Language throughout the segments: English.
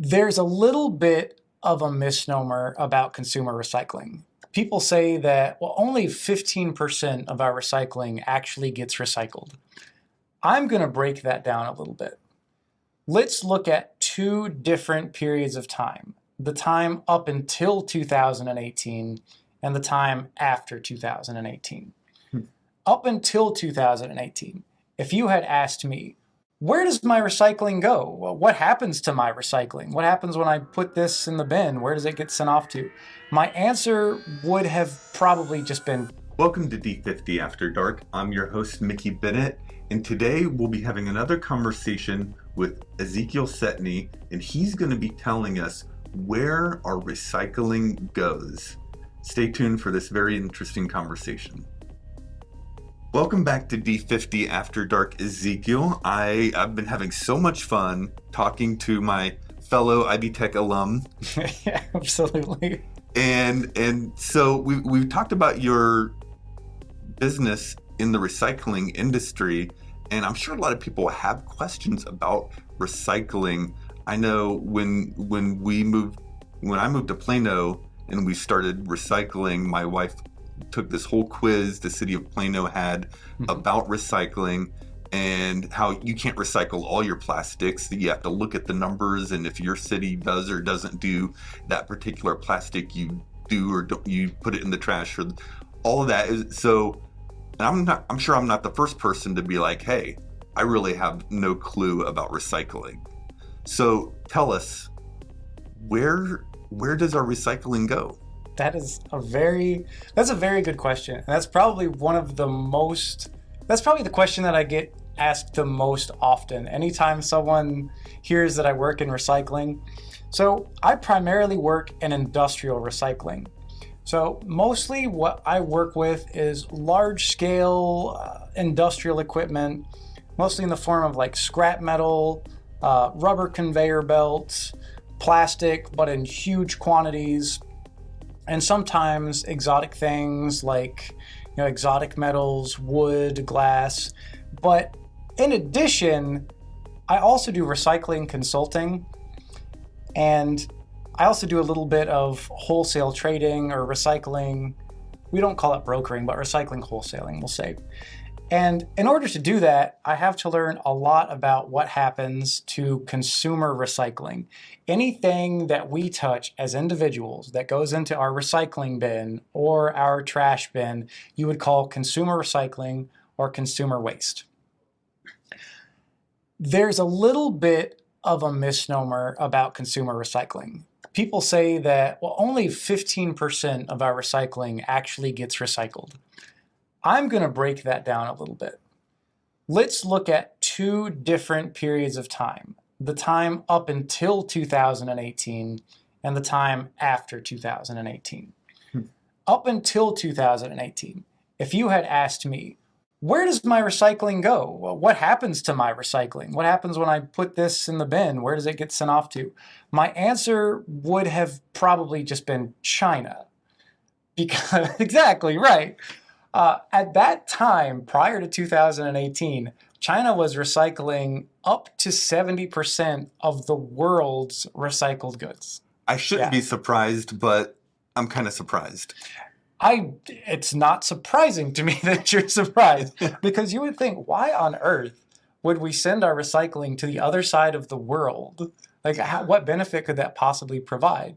There's a little bit of a misnomer about consumer recycling. People say that, well, only 15% of our recycling actually gets recycled. I'm going to break that down a little bit. Let's look at two different periods of time. The time up until 2018 and the time after 2018. Up until 2018, if you had asked me, where does my recycling go? Well, what happens to my recycling? What happens when I put this in the bin? Where does it get sent off to? My answer would have probably just been, Welcome to D50 After Dark. I'm your host, Mickey Bennett, and today we'll be having another conversation with Ezekiel Setne, and he's going to be telling us where our recycling goes. Stay tuned for this very interesting conversation. Welcome back to D50 After Dark, Ezekiel. I've been having so much fun talking to my fellow Ivy Tech alum. yeah, absolutely. And so we've talked about your business in the recycling industry, and I'm sure a lot of people have questions about recycling. I know when I moved to Plano and we started recycling, my wife took this whole quiz the city of Plano had about recycling and how you can't recycle all your plastics. You have to look at the numbers, and if your city does or doesn't do that particular plastic, you do or don't, you put it in the trash, or all of that is so. And I'm sure I'm not the first person to be like, hey, I really have no clue about recycling. So tell us, where does our recycling go? That's a very good question. And that's probably the question that I get asked the most often anytime someone hears that I work in recycling. So I primarily work in industrial recycling. So mostly what I work with is large scale industrial equipment, mostly in the form of like scrap metal, rubber conveyor belts, plastic, but in huge quantities, and sometimes exotic things like, exotic metals, wood, glass. But in addition, I also do recycling consulting, and I also do a little bit of wholesale trading or recycling. We don't call it brokering, but recycling wholesaling, we'll say. And in order to do that, I have to learn a lot about what happens to consumer recycling. Anything that we touch as individuals that goes into our recycling bin or our trash bin, you would call consumer recycling or consumer waste. There's a little bit of a misnomer about consumer recycling. People say that, well, only 15% of our recycling actually gets recycled. I'm going to break that down a little bit. Let's look at two different periods of time. The time up until 2018 and the time after 2018. Up until 2018, if you had asked me, where does my recycling go? Well, what happens to my recycling? What happens when I put this in the bin? Where does it get sent off to? My answer would have probably just been China. Because, exactly, right. At that time, prior to 2018, China was recycling up to 70% of the world's recycled goods. I shouldn't be surprised, but I'm kind of surprised. It's not surprising to me that you're surprised, because you would think, why on earth would we send our recycling to the other side of the world? Like, what benefit could that possibly provide?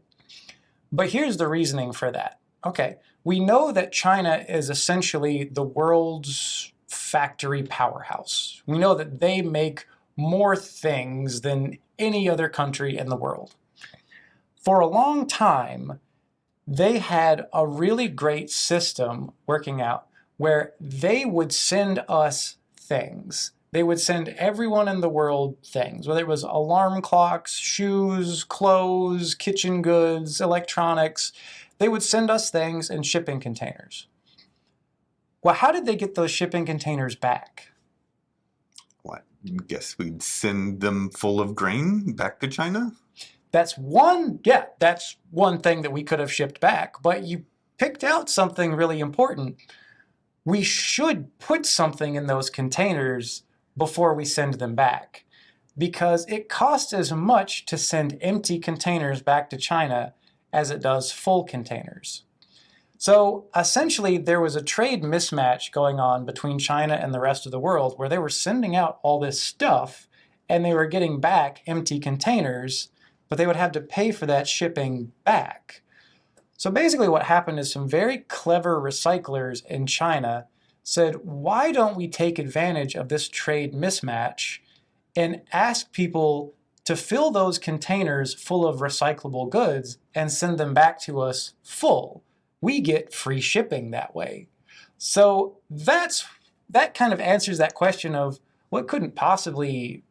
But here's the reasoning for that. Okay, we know that China is essentially the world's factory powerhouse. We know that they make more things than any other country in the world. For a long time, they had a really great system working out where they would send us things. They would send everyone in the world things, whether it was alarm clocks, shoes, clothes, kitchen goods, electronics. They would send us things in shipping containers. Well, how did they get those shipping containers back? What? Guess we'd send them full of grain back to China? That's one thing that we could have shipped back, but you picked out something really important. We should put something in those containers before we send them back. because it costs as much to send empty containers back to China as it does full containers. So essentially, there was a trade mismatch going on between China and the rest of the world where they were sending out all this stuff and they were getting back empty containers, but they would have to pay for that shipping back. So basically what happened is some very clever recyclers in China said, why don't we take advantage of this trade mismatch and ask people to fill those containers full of recyclable goods and send them back to us full? We get free shipping that way. So that kind of answers that question of what couldn't possibly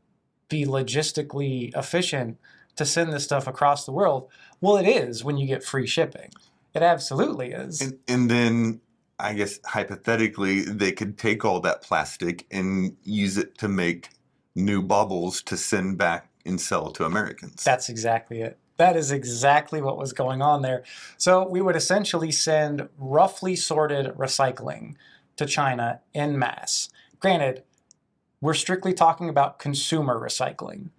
be logistically efficient to send this stuff across the world. Well, it is when you get free shipping. It absolutely is. And then I guess hypothetically, they could take all that plastic and use it to make new bubbles to send back and sell to Americans. That's exactly it. That is exactly what was going on there. So we would essentially send roughly sorted recycling to China en masse. Granted, we're strictly talking about consumer recycling.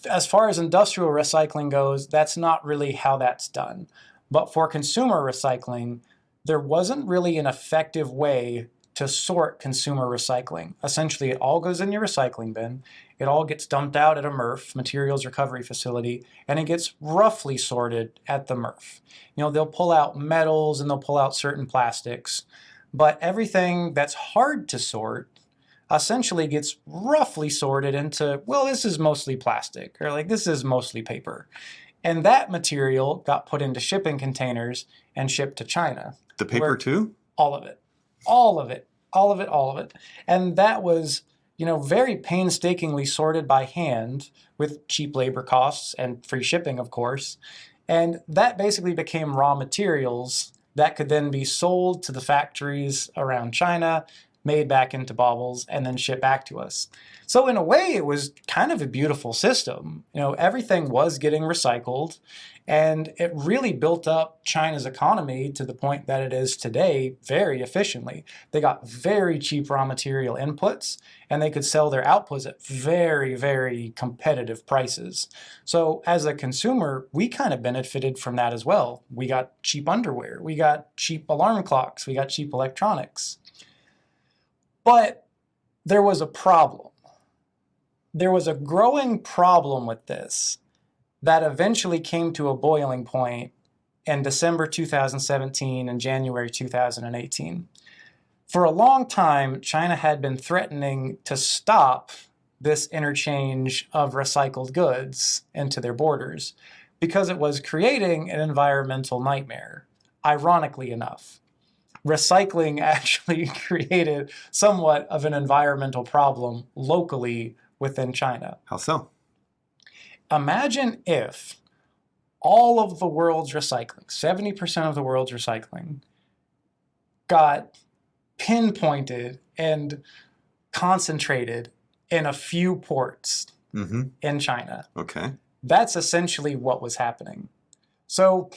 As far as industrial recycling goes, that's not really how that's done. But for consumer recycling, there wasn't really an effective way to sort consumer recycling. Essentially, it all goes in your recycling bin. It all gets dumped out at a MRF, materials recovery facility, and it gets roughly sorted at the MRF. You know, they'll pull out metals and they'll pull out certain plastics, but everything that's hard to sort essentially gets roughly sorted into, well, this is mostly plastic, or like this is mostly paper. And that material got put into shipping containers and shipped to China. The paper too? All of it. All of it. All of it. All of it. And that was, you know, very painstakingly sorted by hand with cheap labor costs and free shipping, of course. And that basically became raw materials that could then be sold to the factories around China, made back into baubles, and then shipped back to us. So in a way, it was kind of a beautiful system. You know, everything was getting recycled, and it really built up China's economy to the point that it is today very efficiently. They got very cheap raw material inputs, and they could sell their outputs at very, very competitive prices. So as a consumer, we kind of benefited from that as well. We got cheap underwear, we got cheap alarm clocks, we got cheap electronics. But there was a problem. There was a growing problem with this that eventually came to a boiling point in December 2017 and January 2018. For a long time, China had been threatening to stop this interchange of recycled goods into their borders because it was creating an environmental nightmare, ironically enough. Recycling actually created somewhat of an environmental problem locally within China. How so? Imagine if all of the world's recycling, 70% of the world's recycling, got pinpointed and concentrated in a few ports in China. Okay. That's essentially what was happening. So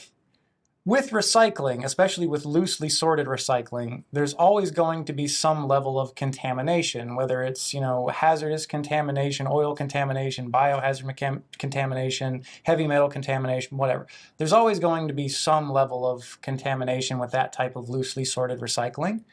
with recycling, especially with loosely sorted recycling, there's always going to be some level of contamination, whether it's, you know, hazardous contamination, oil contamination, biohazard contamination, heavy metal contamination, whatever. There's always going to be some level of contamination with that type of loosely sorted recycling.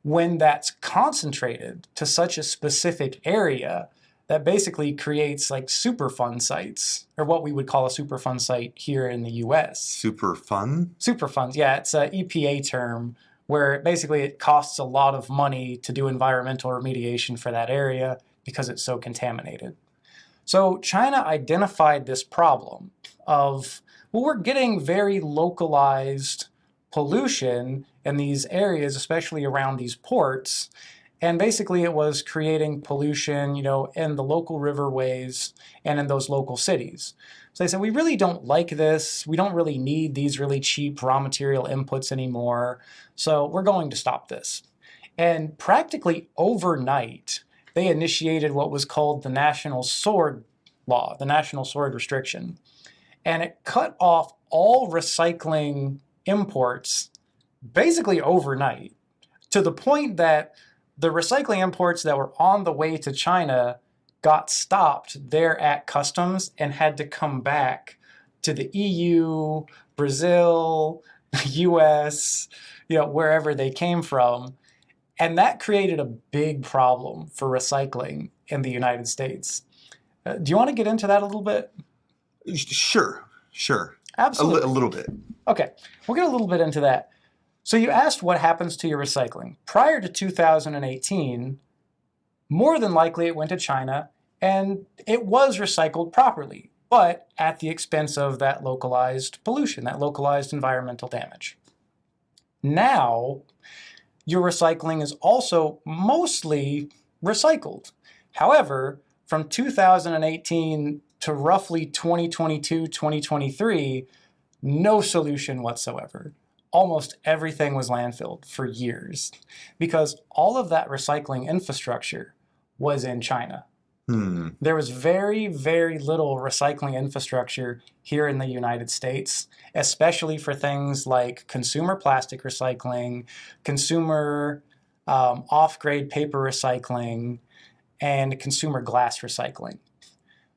When that's concentrated to such a specific area, that basically creates like superfund sites, or what we would call a superfund site here in the US. Superfund? Superfunds, yeah, it's an EPA term where basically it costs a lot of money to do environmental remediation for that area because it's so contaminated. So China identified this problem of, well, we're getting very localized pollution in these areas, especially around these ports. And basically it was creating pollution, you know, in the local riverways and in those local cities. So they said, we really don't like this. We don't really need these really cheap raw material inputs anymore. So we're going to stop this. And practically overnight, they initiated what was called the National Sword Law, the National Sword Restriction. And it cut off all recycling imports basically overnight, to the point that the recycling imports that were on the way to China got stopped there at customs and had to come back to the EU, Brazil, US, wherever they came from. And that created a big problem for recycling in the United States. Do you want to get into that a little bit? Sure. Absolutely. A little bit. Okay, we'll get a little bit into that. So you asked what happens to your recycling. Prior to 2018, more than likely it went to China and it was recycled properly, but at the expense of that localized pollution, that localized environmental damage. Now, your recycling is also mostly recycled. However, from 2018 to roughly 2022, 2023, no solution whatsoever. Almost everything was landfilled for years because all of that recycling infrastructure was in China. There was very, very little recycling infrastructure here in the United States, especially for things like consumer plastic recycling, consumer off-grade paper recycling, and consumer glass recycling.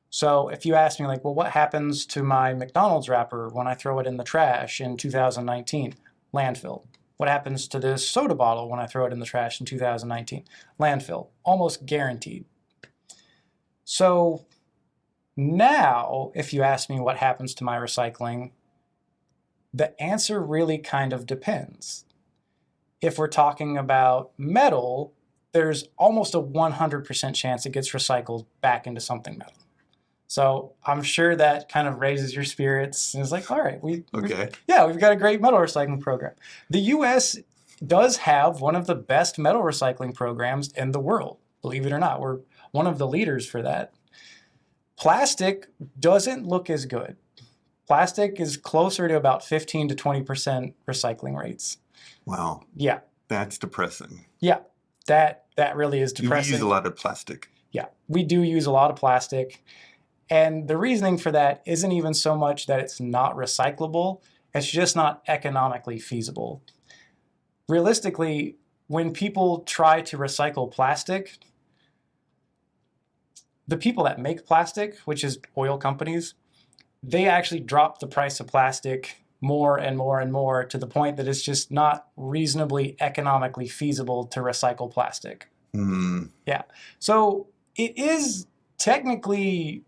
So if you ask me, like, well, what happens to my McDonald's wrapper when I throw it in the trash in 2019? Landfill. What happens to this soda bottle when I throw it in the trash in 2019? Landfill. Almost guaranteed. So now, if you ask me what happens to my recycling, the answer really kind of depends. If we're talking about metal, there's almost a 100% chance it gets recycled back into something metal. So I'm sure that kind of raises your spirits. And it's like, all right, we've got a great metal recycling program. The U.S. does have one of the best metal recycling programs in the world. Believe it or not, we're one of the leaders for that. Plastic doesn't look as good. Plastic is closer to about 15 to 20% recycling rates. Wow. Yeah. That's depressing. Yeah, that really is depressing. We use a lot of plastic. Yeah, we do use a lot of plastic. And the reasoning for that isn't even so much that it's not recyclable, it's just not economically feasible. Realistically, when people try to recycle plastic, the people that make plastic, which is oil companies, they actually drop the price of plastic more and more and more to the point that it's just not reasonably economically feasible to recycle plastic. Yeah. So it is technically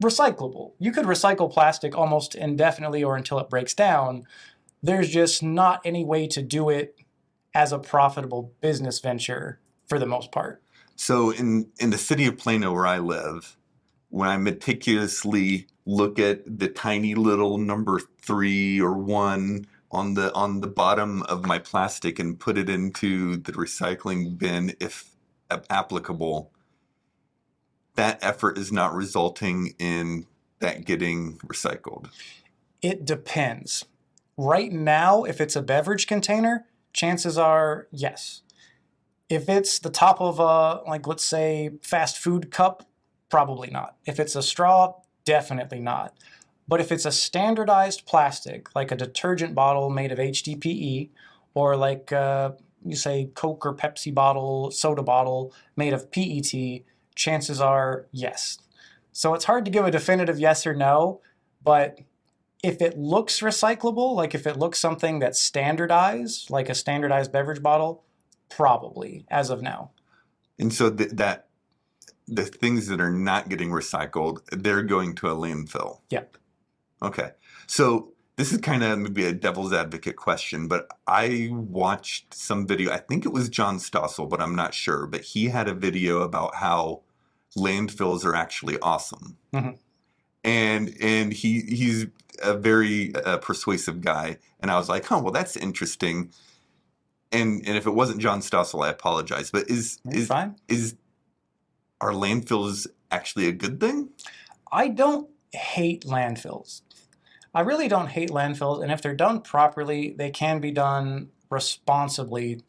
recyclable. You could recycle plastic almost indefinitely or until it breaks down. There's just not any way to do it as a profitable business venture for the most part. So in the city of Plano where I live, when I meticulously look at the tiny little number 3 or 1 on the bottom of my plastic and put it into the recycling bin if applicable, that effort is not resulting in that getting recycled. It depends. Right now, if it's a beverage container, chances are yes. If it's the top of a, like, let's say, fast food cup, probably not. If it's a straw, definitely not. But if it's a standardized plastic, like a detergent bottle made of HDPE, or like, you say, Coke or Pepsi bottle, soda bottle made of PET, chances are yes. So it's hard to give a definitive yes or no, but if it looks recyclable, like if it looks something that's standardized, like a standardized beverage bottle, probably, as of now. And so the things that are not getting recycled, they're going to a landfill. Yep. Okay. So this is kind of maybe a devil's advocate question, but I watched some video. I think it was John Stossel, but I'm not sure. But he had a video about how landfills are actually awesome. Mm-hmm. And he's a very persuasive guy. And I was like, oh, well, that's interesting. And if it wasn't John Stossel, I apologize. But are landfills actually a good thing? I don't hate landfills. I really don't hate landfills, and if they're done properly, they can be done responsibly,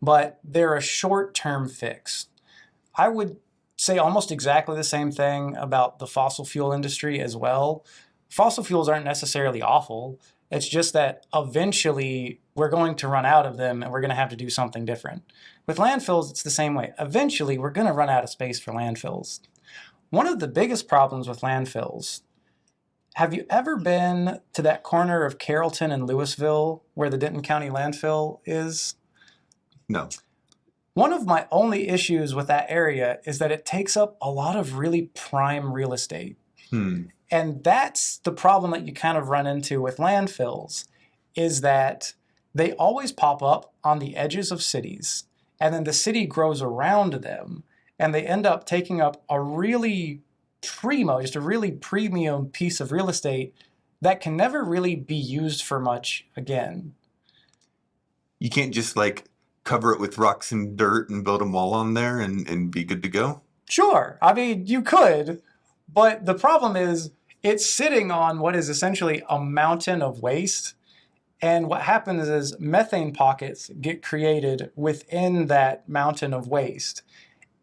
but they're a short-term fix. I would say almost exactly the same thing about the fossil fuel industry as well. Fossil fuels aren't necessarily awful. It's just that eventually we're going to run out of them and we're going to have to do something different. With landfills, it's the same way. Eventually, we're going to run out of space for landfills. One of the biggest problems with landfills, have you ever been to that corner of Carrollton and Louisville where the Denton County landfill is? No. One of my only issues with that area is that it takes up a lot of really prime real estate. And that's the problem that you kind of run into with landfills, is that they always pop up on the edges of cities, and then the city grows around them, and they end up taking up a really just a really premium piece of real estate that can never really be used for much again. You can't just like cover it with rocks and dirt and build a wall on there and be good to go? Sure, I mean, you could, but the problem is it's sitting on what is essentially a mountain of waste. And what happens is methane pockets get created within that mountain of waste.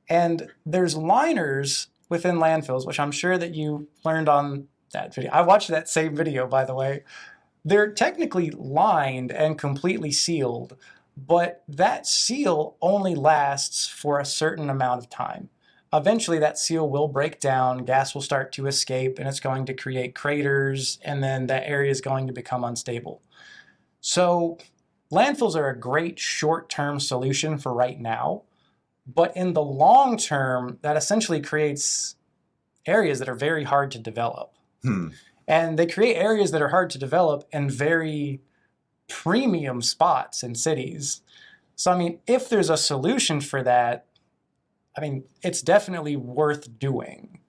And there's liners within landfills, which I'm sure that you learned on that video. I watched that same video, by the way. They're technically lined and completely sealed, but that seal only lasts for a certain amount of time. Eventually that seal will break down, gas will start to escape, and it's going to create craters, and then that area is going to become unstable. So landfills are a great short-term solution for right now, but in the long term, that essentially creates areas that are very hard to develop. And they create areas that are hard to develop in very premium spots in cities. So, I mean, if there's a solution for that, I mean, it's definitely worth doing.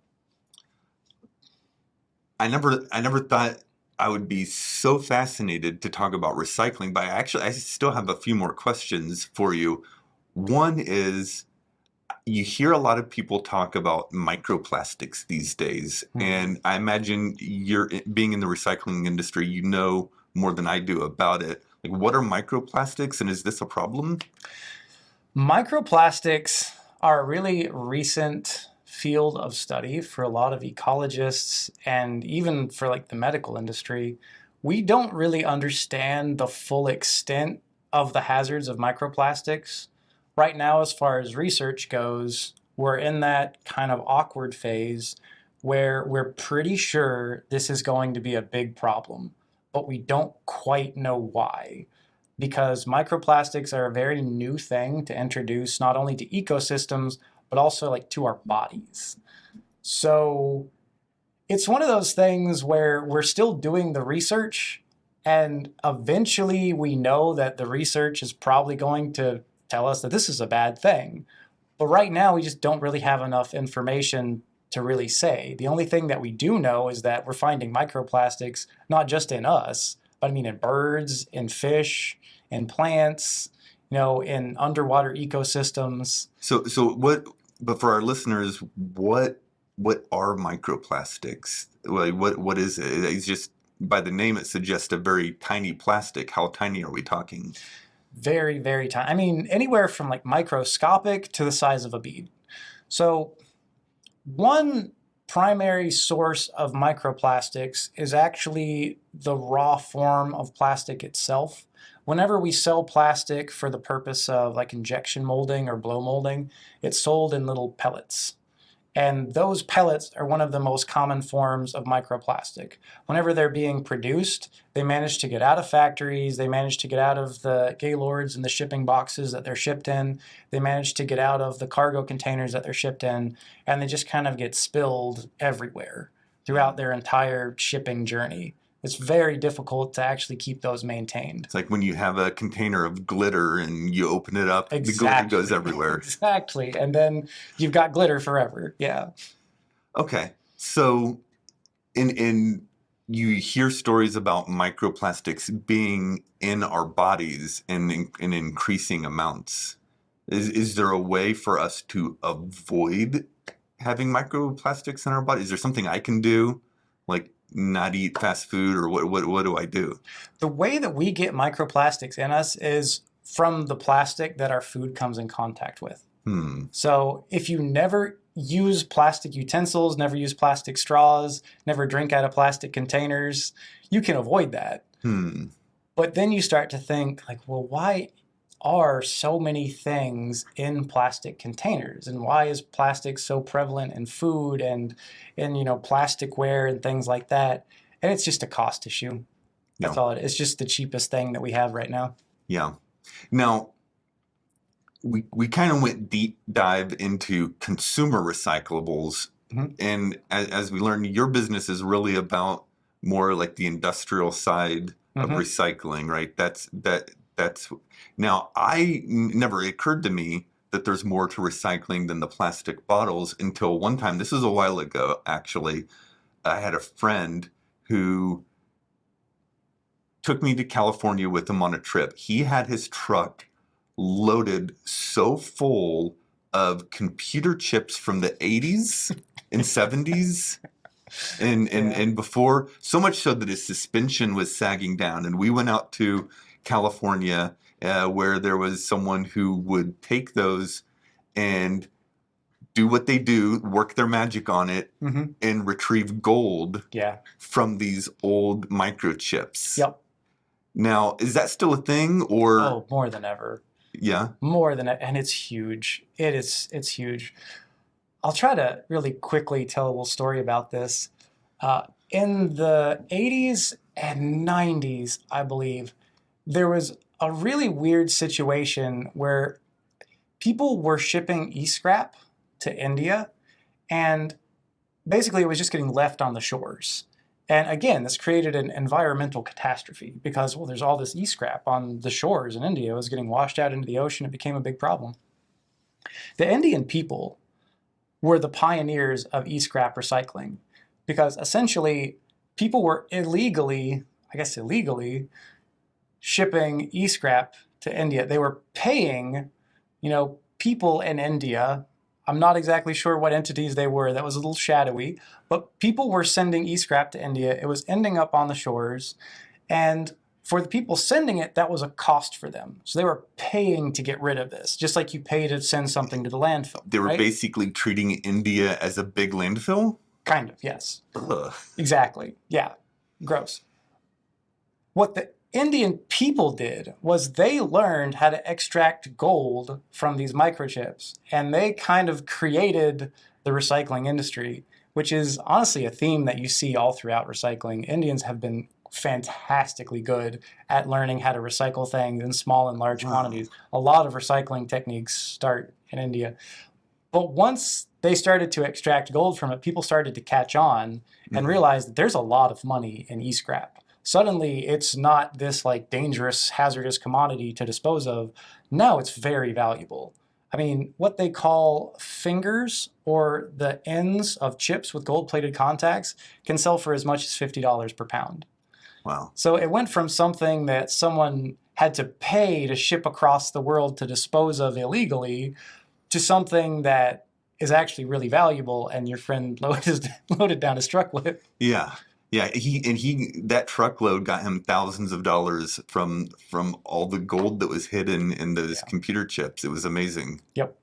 I never thought I would be so fascinated to talk about recycling, but I still have a few more questions for you. One is, you hear a lot of people talk about microplastics these days, and I imagine you're being in the recycling industry, you know more than I do about it. Like, what are microplastics, and is this a problem? Microplastics are a really recent field of study for a lot of ecologists and even for like the medical industry. We don't really understand the full extent of the hazards of microplastics. Right now, as far as research goes, we're in that kind of awkward phase where we're pretty sure this is going to be a big problem, but we don't quite know why. Because microplastics are a very new thing to introduce not only to ecosystems, but also like to our bodies. So it's one of those things where we're still doing the research, and eventually we know that the research is probably going to tell us that this is a bad thing. But right now we just don't really have enough information to really say. The only thing that we do know is that we're finding microplastics not just in us, but I mean in birds, in fish, in plants, in underwater ecosystems. So what? But for our listeners, what are microplastics? Like, what is it? It's just, by the name, it suggests a very tiny plastic. How tiny are we talking? Very, very tiny. I mean, anywhere from like microscopic to the size of a bead. So one primary source of microplastics is actually the raw form of plastic itself. Whenever we sell plastic for the purpose of like injection molding or blow molding, it's sold in little pellets. And those pellets are one of the most common forms of microplastic. Whenever they're being produced, they manage to get out of factories, they manage to get out of the gaylords and the shipping boxes that they're shipped in, they manage to get out of the cargo containers that they're shipped in, and they just kind of get spilled everywhere throughout their entire shipping journey. It's very difficult to actually keep those maintained. It's like when you have a container of glitter and you open it up, Exactly. The glitter goes everywhere. Exactly. And then you've got glitter forever. Yeah. Okay. So in you hear stories about microplastics being in our bodies in increasing amounts. Is there a way for us to avoid having microplastics in our body? Is there something I can do, like not eat fast food, or what do I do? The way that we get microplastics in us is from the plastic that our food comes in contact with. So if you never use plastic utensils, never use plastic straws, never drink out of plastic containers, you can avoid that. But then you start to think like, well, why are so many things in plastic containers, and why is plastic so prevalent in food and in plasticware and things like that? And it's just a cost issue. That's Yeah. all it is. It's just the cheapest thing that we have right now. Yeah. Now, we kind of went deep dive into consumer recyclables. Mhm. And as we learned, your business is really about more like the industrial side of Mhm. recycling, right? That's now never occurred to me that there's more to recycling than the plastic bottles until one time. This was a while ago, actually. I had a friend who took me to California with him on a trip. He had his truck loaded so full of computer chips from the 80s and 70s and before, so much so that his suspension was sagging down. And we went out to California where there was someone who would take those and do what they do, work their magic on it, Mhm. and retrieve gold Yeah. from these old microchips. Yep. Now, is that still a thing, or Oh, more than ever. yeah? More than it, and it's huge. It's huge. I'll try to really quickly tell a little story about this. In the 80s and 90s, I believe, there was a really weird situation where people were shipping e-scrap to India, and basically it was just getting left on the shores. And again, this created an environmental catastrophe because, well, there's all this e-scrap on the shores in India. It was getting washed out into the ocean. It became a big problem. The Indian people were the pioneers of e-scrap recycling because essentially people were illegally shipping e-scrap to India. They were paying, people in India. I'm not exactly sure what entities they were. That was a little shadowy, but people were sending e-scrap to India. It was ending up on the shores, and for the people sending it, that was a cost for them. So they were paying to get rid of this, just like you pay to send something to the landfill. They were right? basically treating India as a big landfill? Kind of, yes. Ugh. Exactly. Yeah. Gross. What the Indian people did was they learned how to extract gold from these microchips, and they kind of created the recycling industry, which is honestly a theme that you see all throughout recycling. Indians have been fantastically good at learning how to recycle things in small and large quantities. A lot of recycling techniques start in India. But once they started to extract gold from it, people started to catch on and realize that there's a lot of money in e-scrap. Suddenly, it's not this like dangerous, hazardous commodity to dispose of. No, it's very valuable. I mean, what they call fingers or the ends of chips with gold-plated contacts can sell for as much as $50 per pound. Wow. So it went from something that someone had to pay to ship across the world to dispose of illegally to something that is actually really valuable, and your friend loaded down his truck with. Yeah. Yeah, that truckload got him thousands of dollars from all the gold that was hidden in those computer chips. It was amazing. Yep.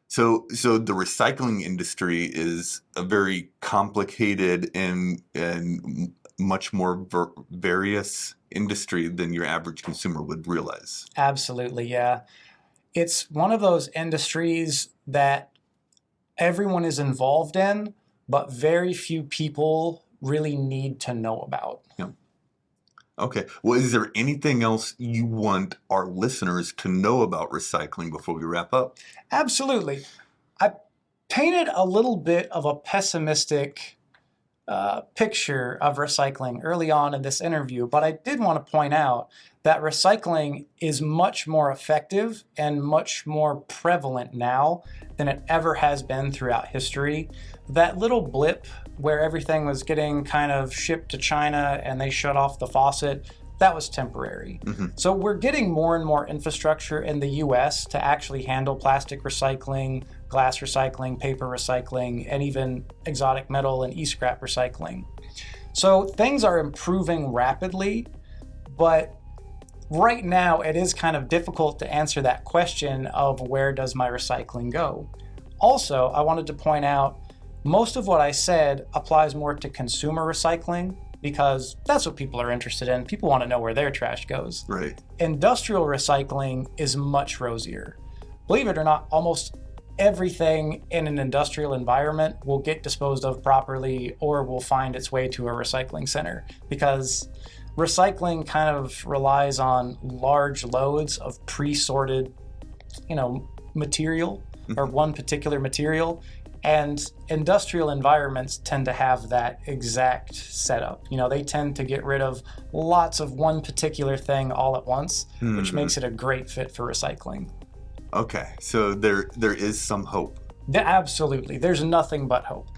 So the recycling industry is a very complicated and much more various industry than your average consumer would realize. Absolutely, yeah. It's one of those industries that everyone is involved in, but very few people really need to know about. Yeah. Okay. Well, is there anything else you want our listeners to know about recycling before we wrap up? Absolutely. I painted a little bit of a pessimistic picture of recycling early on in this interview, but I did want to point out that recycling is much more effective and much more prevalent now than it ever has been throughout history. That little blip where everything was getting kind of shipped to China and they shut off the faucet, that was temporary. Mm-hmm. So we're getting more and more infrastructure in the US to actually handle plastic recycling, glass recycling, paper recycling, and even exotic metal and e-scrap recycling. So things are improving rapidly, but right now it is kind of difficult to answer that question of where does my recycling go? Also, I wanted to point out most of what I said applies more to consumer recycling because that's what people are interested in. People want to know where their trash goes. Right. Industrial recycling is much rosier. Believe it or not, almost everything in an industrial environment will get disposed of properly or will find its way to a recycling center, because recycling kind of relies on large loads of pre-sorted, material or one particular material. And industrial environments tend to have that exact setup. They tend to get rid of lots of one particular thing all at once, which makes it a great fit for recycling. Okay, so there is some hope. Absolutely. There's nothing but hope.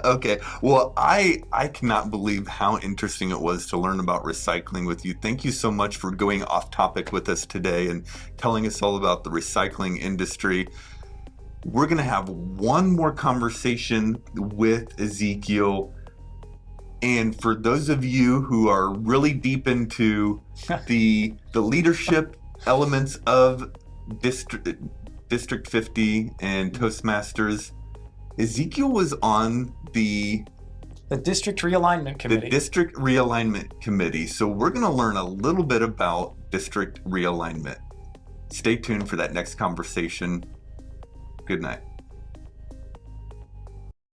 Okay, well, I cannot believe how interesting it was to learn about recycling with you. Thank you so much for going off topic with us today and telling us all about the recycling industry. We're going to have one more conversation with Ezekiel. And for those of you who are really deep into the leadership elements of District 50 and Toastmasters, Ezekiel was on the District Realignment Committee. The District Realignment Committee. So we're going to learn a little bit about district realignment. Stay tuned for that next conversation. Good night.